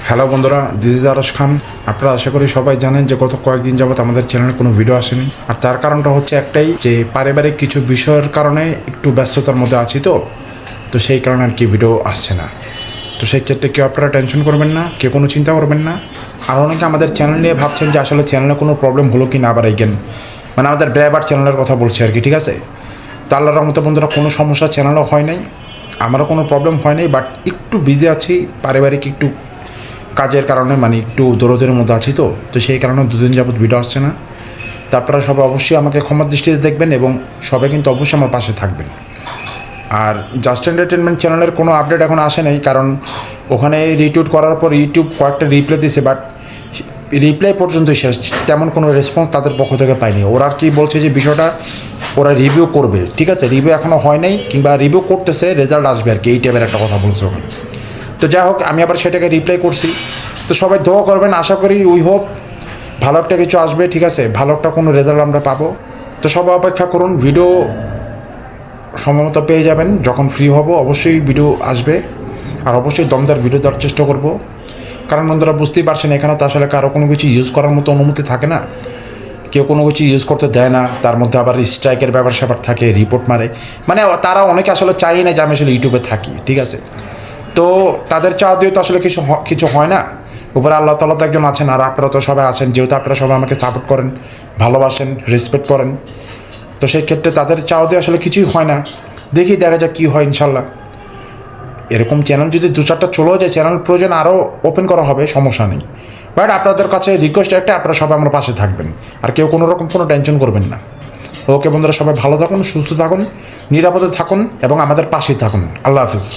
Hello বন্ধুরা, this is আরশ খান। আপনারা আশা করি সবাই জানেন যে গত কয়েকদিন যাবত আমাদের চ্যানেলে কোনো ভিডিও আসেনি। আর তার কারণটা হচ্ছে একটাই, যে পারিবারিক কিছু বিষয়ের কারণে একটু ব্যস্ততার মধ্যে আছি। তো সেই কারণে আর কি ভিডিও আসছে না। তো সেই ক্ষেত্রে কেউ আপনারা টেনশন করবেন না, কেউ কোনো চিন্তা করবেন না। আর অনেকে আমাদের চ্যানেল নিয়ে ভাবছেন যে আসলে চ্যানেলে কোনো প্রবলেম হলো কি না, আবার এইগেন মানে আমাদের ড্রাইভার চ্যানেলের কথা বলছি আর কি, ঠিক আছে। তো আল্লাহর রহমতে বন্ধুরা কোনো সমস্যা চ্যানেলও হয় নাই, আমারও কোনো প্রবলেম হয় নাই। বাট একটু বিজি আছি, পারিবারিক একটু কাজের কারণে, মানে একটু দৌড়ের মধ্যে আছি। তো সেই কারণে দুদিন যাবত ভিডিও আসছে না। তা আপনারা সবাই অবশ্যই আমাকে ক্ষমার দৃষ্টিতে দেখবেন এবং সবাই কিন্তু অবশ্যই আমার পাশে থাকবেন। আর জাস্ট এন্টারটেনমেন্ট চ্যানেলের কোনো আপডেট এখন আসে নাই, কারণ ওখানে রিটুইট করার পর ইউটিউব কয়েকটা রিপ্লাই দিয়েছে, বাট রিপ্লাই পর্যন্ত শেষ, তেমন কোনো রেসপন্স তাদের পক্ষ থেকে পাইনি। ওরা আর কি বলছে যে বিষয়টা ওরা রিভিউ করবে, ঠিক আছে, রিভিউ এখনও হয় নাই, কিংবা রিভিউ করতেছে, রেজাল্ট আসবে আর কি, এই টাইপের একটা কথা বলছে ওখানে। তো যাই হোক, আমি আবার সেটাকে রিপ্লাই করছি। তো সবাই দোয়া করবেন, আশা করি উই হোপ ভালো একটা কিছু আসবে, ঠিক আছে, ভালো একটা কোনো রেজাল্ট আমরা পাবো। তো সবাই অপেক্ষা করুন, ভিডিও সময়মতো পেয়ে যাবেন। যখন ফ্রি হব অবশ্যই ভিডিও আসবে, আর অবশ্যই দমদার ভিডিও দেওয়ার চেষ্টা করব। কারণ বন্ধুরা বুঝতেই পারছেন, এখানে তো আসলে কারো কোনো কিছু ইউজ করার মতো অনুমতি থাকে না, কেউ কোনো কিছু ইউজ করতে দেয় না। তার মধ্যে আবার স্ট্রাইকের ব্যাপার স্যাপার থাকে, রিপোর্ট মারে, মানে তারা অনেকে আসলে চাই না যে আমি আসলে ইউটিউবে থাকি, ঠিক আছে। তো তাদের চাওয়া দিয়ে তো আসলে কিছু হয় না। উপরে আল্লাহ তাআলা তো একজন আছেন, আর আপনারা তো সবাই আছেন, যেহেতু আপনারা সবাই আমাকে সাপোর্ট করেন, ভালোবাসেন, রেসপেক্ট করেন। তো সেই ক্ষেত্রে তাদের চাওয়া দিয়ে আসলে কিছুই হয় না। দেখি, দেখা যাক কী হয় ইনশাল্লাহ। এরকম চ্যানেল যদি দু চারটা চলেও যায়, চ্যানেল প্রয়োজন আরও ওপেন করা হবে, সমস্যা নেই। বাট আপনাদের কাছে রিকোয়েস্ট একটা, আপনারা সবাই আমার পাশে থাকবেন, আর কেউ কোনো রকম কোনো টেনশন করবেন না। ওকে বন্ধুরা, সবাই ভালো থাকুন, সুস্থ থাকুন, নিরাপদে থাকুন এবং আমাদের পাশেই থাকুন। আল্লাহ হাফিজ।